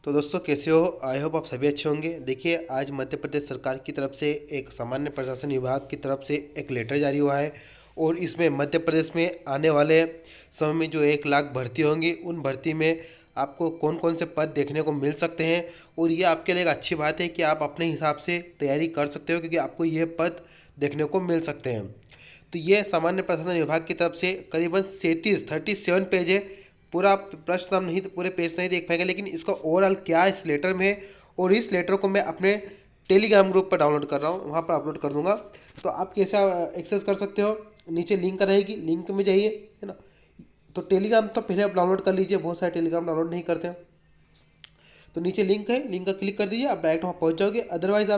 तो दोस्तों कैसे हो। आई होप आप सभी अच्छे होंगे। देखिए, आज मध्य प्रदेश सरकार की तरफ से एक सामान्य प्रशासन विभाग की तरफ से एक लेटर जारी हुआ है और इसमें मध्य प्रदेश में आने वाले समय में जो 1 लाख भर्ती होंगी उन भर्ती में आपको कौन कौन से पद देखने को मिल सकते हैं। और ये आपके लिए एक अच्छी बात है कि आप अपने हिसाब से तैयारी कर सकते हो, क्योंकि आपको ये पद देखने को मिल सकते हैं। तो ये सामान्य प्रशासन विभाग की तरफ से करीबन 37 पेज है। पूरा प्रश्न हम नहीं, पूरे पेज नहीं देख पाएंगे, लेकिन इसका ओवरऑल क्या इस लेटर में है और इस लेटर को मैं अपने टेलीग्राम ग्रुप पर डाउनलोड कर रहा हूँ, वहाँ पर अपलोड कर दूंगा। तो आप कैसे एक्सेस कर सकते हो, नीचे लिंक रहेगी, लिंक में जाइए, है ना। तो टेलीग्राम तो पहले आप डाउनलोड कर लीजिए, बहुत सारे टेलीग्राम डाउनलोड नहीं करते हैं। तो नीचे लिंक है, लिंक का क्लिक कर दीजिए, आप डायरेक्ट वहाँ पहुँच जाओगे। अदरवाइज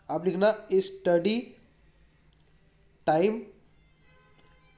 आप लिखना स्टडी टाइम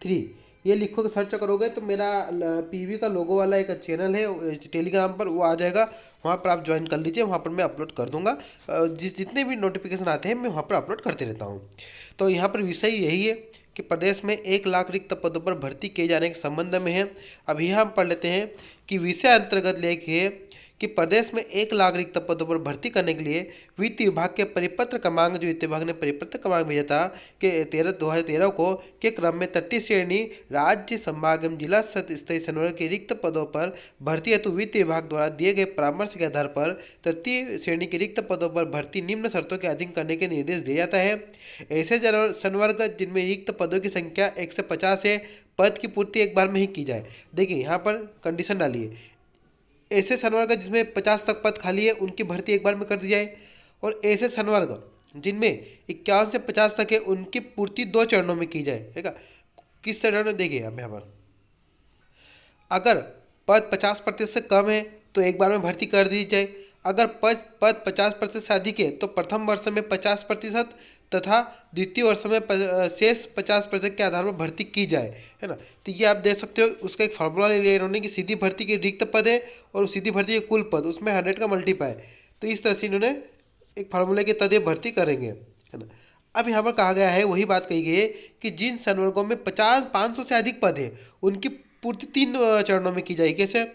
3, ये लिखोगे, सर्च करोगे तो मेरा पीवी का लोगो वाला एक चैनल है टेलीग्राम पर, वो आ जाएगा। वहाँ पर आप ज्वाइन कर लीजिए, वहाँ पर मैं अपलोड कर दूंगा। जितने भी नोटिफिकेशन आते हैं मैं वहाँ पर अपलोड करते रहता हूँ। तो यहाँ पर विषय यही है कि प्रदेश में 1 लाख रिक्त पदों पर भर्ती किए जाने के संबंध में है। अब यहाँ हम पढ़ लेते हैं कि विषय अंतर्गत लेखिए कि प्रदेश में 1 लाख रिक्त पदों पर भर्ती करने के लिए वित्त विभाग के परिपत्र क्रमांक, जो वित्त विभाग ने परिपत्र क्रमांक भेजा था कि 2013 को के क्रम में तृतीय श्रेणी राज्य संभाग एवं जिला स्तरीय संवर्ग के रिक्त पदों पर भर्ती हेतु वित्त विभाग द्वारा दिए गए परामर्श के आधार पर तृतीय श्रेणी के रिक्त पदों पर भर्ती निम्न शर्तों के अधीन करने के निर्देश दिया जाता है। ऐसे संवर्ग जिनमें रिक्त पदों की संख्या 150 है, पद की पूर्ति एक बार में ही की जाए। देखिए यहाँ पर कंडीशन डालिए, ऐसे संवर्ग जिसमें 50 तक पद खाली है उनकी भर्ती एक बार में कर दी जाए, और ऐसे संवर्ग जिनमें 51 से 50 तक है उनकी पूर्ति 2 चरणों में की जाए। ठीक है, किस चरण में देखिए अब यहाँ पर, अगर पद 50% से कम है तो एक बार में भर्ती कर दी जाए। अगर पद 50% से अधिक है तो प्रथम वर्ष में 50% तथा द्वितीय वर्ष में शेष 50% के आधार पर भर्ती की जाए, है ना। तो ये आप देख सकते हो, उसका एक फार्मूला ले लिया इन्होंने कि सीधी भर्ती के रिक्त पद है और सीधी भर्ती के कुल पद, उसमें 100 का मल्टीप्लाई। तो इस तरह से इन्होंने एक फार्मूले के तहत भर्ती करेंगे, है ना। अब यहाँ पर कहा गया है, वही बात कही गई है कि जिन संवर्गों में 500 से अधिक पद है उनकी पूर्ति 3 चरणों में की जाएगी। कैसे?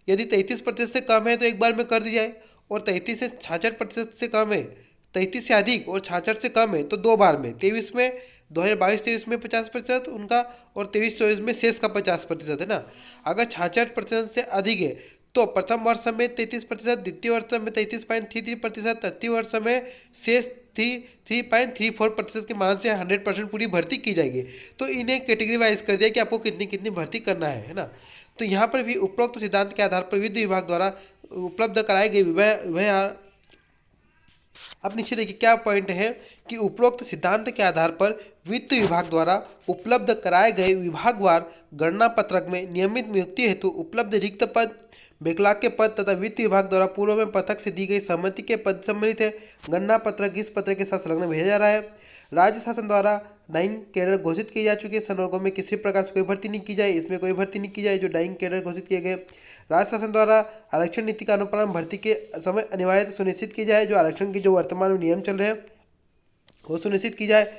यदि 33% से कम है तो एक बार में कर दी जाए, और 33 से 66% से कम है, 33 से अधिक और 66 से कम है तो 2 बार में, 23 में 2022-23 में 50% उनका, और 23-24 में शेष का 50%, है ना। अगर 66% से अधिक है तो प्रथम वर्ष में 33%, द्वितीय वर्ष में 33.33%, तृतीय वर्ष में शेष 3.34% के मान से 100% पूरी भर्ती की जाएगी। तो इन्हें कैटेगरी वाइज कर दिया कि आपको कितनी कितनी भर्ती करना है ना। तो यहाँ पर भी उपरोक्त सिद्धांत के आधार पर वित्त विभाग द्वारा उपलब्ध कराए गए विभाग, अब नीचे देखिए क्या पॉइंट है कि उपरोक्त सिद्धांत के आधार पर वित्त विभाग द्वारा उपलब्ध कराए गए विभागवार गणना पत्रक में नियमित नियुक्ति हेतु उपलब्ध रिक्त पद, बैकलॉग के पद तथा वित्त विभाग द्वारा पूर्व में पृथक से दी गई सहमति के पद सम्मिलित है। गणना पत्रक इस पत्र के साथ संलग्न भेजा जा रहा है। राज्य शासन द्वारा 9 कैडर घोषित किए जा चुके संवर्गों में किसी प्रकार से कोई भर्ती नहीं की जाए, इसमें कोई भर्ती नहीं की जाए जो 9 कैडर घोषित किए गए। राज्य शासन द्वारा आरक्षण नीति का अनुपालन भर्ती के समय अनिवार्यता सुनिश्चित की जाए, जो आरक्षण के जो वर्तमान में नियम चल रहे हैं वो सुनिश्चित की जाए।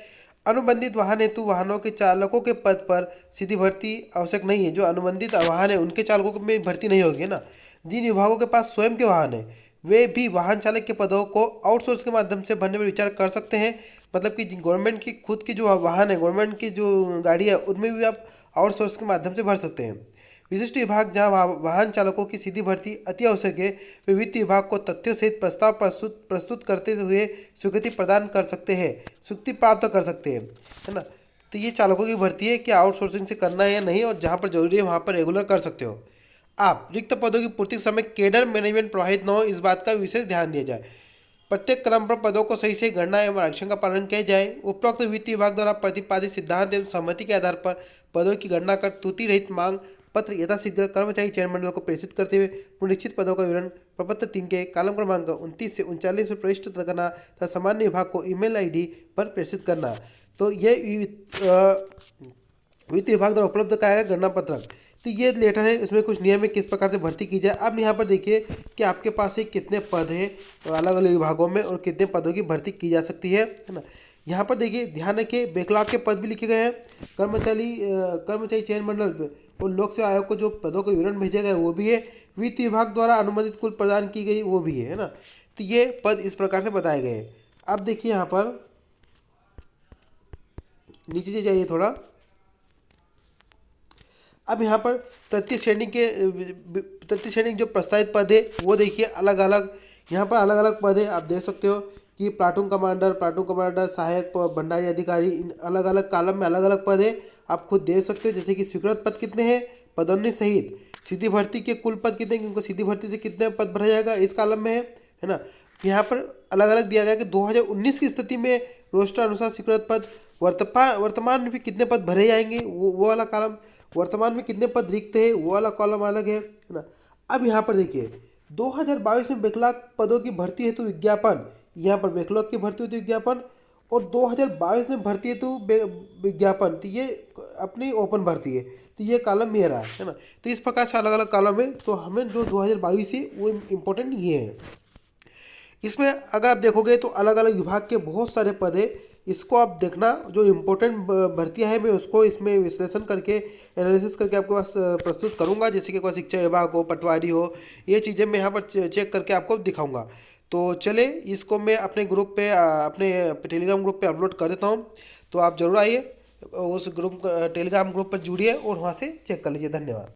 अनुबंधित वाहन हेतु वाहनों के चालकों के पद पर सीधी भर्ती आवश्यक नहीं है, जो अनुबंधित वाहन है उनके चालकों में भर्ती नहीं होगी ना। जिन विभागों के पास स्वयं के वाहन है वे भी वाहन चालक के पदों को आउटसोर्स के माध्यम से भरने पर विचार कर सकते हैं। मतलब कि गवर्नमेंट की खुद की जो वाहन है, गवर्नमेंट की जो गाड़ी है, उनमें भी आप आउटसोर्स के माध्यम से भर सकते हैं। विशिष्ट विभाग जहां वाहन चालकों की सीधी भर्ती अति आवश्यक है, वे वित्त विभाग को तथ्यों सहित प्रस्ताव प्रस्तुत करते हुए स्वीकृति प्रदान कर सकते हैं, स्वीकृति प्राप्त कर सकते हैं, है ना। तो ये चालकों की भर्ती है कि आउटसोर्सिंग से करना है या नहीं, और जहाँ पर जरूरी है वहाँ पर रेगुलर कर सकते हो आप। रिक्त पदों की पूर्ति के समय केडर मैनेजमेंट प्रभावित न हो, इस बात का विशेष ध्यान दिया जाए। प्रत्येक क्रम पर पदों को सही से गणना एवं आरक्षण का पालन किया जाए। उपरोक्त वित्त विभाग द्वारा प्रतिपादित सिद्धांत एवं सहमति के आधार पर पदों की गणना कर त्रुटि रहित मांग पत्र यथाशीघ्र कर्मचारी चयन मंडल को प्रेषित करते हुए पुनरीक्षित पदों का विवरण प्रपत्र 3 के कॉलम क्रमांक 29 से 39 पर प्रविष्ट करना तथा सामान्य विभाग को ईमेल आईडी पर प्रेषित करना। तो ये वित्त विभाग द्वारा उपलब्ध कराया गया गणना पत्रक। तो ये लेटर है, इसमें कुछ नियम है किस प्रकार से भर्ती की जाए। अब यहाँ पर देखिए कि आपके पास कितने पद हैं अलग अलग विभागों में और कितने पदों की भर्ती की जा सकती है ना। यहाँ पर देखिए ध्यान रखिए बैकलॉग के पद भी लिखे गए हैं। कर्मचारी चयन मंडल और लोक सेवा आयोग को जो पदों का विवरण भेजा गया वो भी है, वित्त विभाग द्वारा अनुमोदित कुल प्रदान की गई वो भी है ना। तो ये पद इस प्रकार से बताए गए हैं। अब देखिए यहाँ पर नीचे से जाइए थोड़ा। अब यहाँ पर तृतीय श्रेणी के जो प्रस्तावित पद है वो देखिए अलग अलग, यहाँ पर अलग अलग पद है। आप देख सकते हो कि प्लाटून कमांडर, सहायक भंडारी अधिकारी, इन अलग अलग कॉलम में अलग अलग पद है। आप खुद देख सकते हो, जैसे कि स्वीकृत पद कितने हैं पदोन्नति सहित, सीधी भर्ती के कुल पद कितने, क्योंकि सीधी भर्ती से कितने पद भरा जाएगा इस कॉलम में है ना। यहाँ पर अलग अलग दिया गया कि 2019 की स्थिति में रोस्टर अनुसार स्वीकृत पद, वर्तमान में भी कितने पद भरे जाएंगे वो वाला कॉलम, वर्तमान में कितने पद रिक्त है वो वाला कॉलम अलग है ना। अब यहाँ पर देखिए 2022 में बैकलॉग पदों की भर्ती हेतु विज्ञापन, यहाँ पर बैकलॉग की भर्ती हेतु विज्ञापन, और 2022 में भर्ती हेतु विज्ञापन, तो ये अपनी ओपन भर्ती है, तो ये कॉलम मेरा है ना। तो इस प्रकार से अलग अलग कॉलम है। तो हमें जो 2022 है वो इम्पोर्टेंट ये है। इसमें अगर आप देखोगे तो अलग अलग विभाग के बहुत सारे पद है, इसको आप देखना। जो इम्पोर्टेंट भर्तियां हैं मैं उसको इसमें विश्लेषण करके एनालिसिस करके आपके पास प्रस्तुत करूंगा, जैसे कि कोई शिक्षा विभाग हो, पटवारी हो, ये चीज़ें मैं यहाँ पर चेक करके आपको दिखाऊंगा। तो चले इसको मैं अपने ग्रुप पे अपने टेलीग्राम ग्रुप पे अपलोड कर देता हूँ। तो आप ज़रूर आइए उस ग्रुप टेलीग्राम ग्रुप पर जुड़िए और वहाँ से चेक कर लीजिए। धन्यवाद।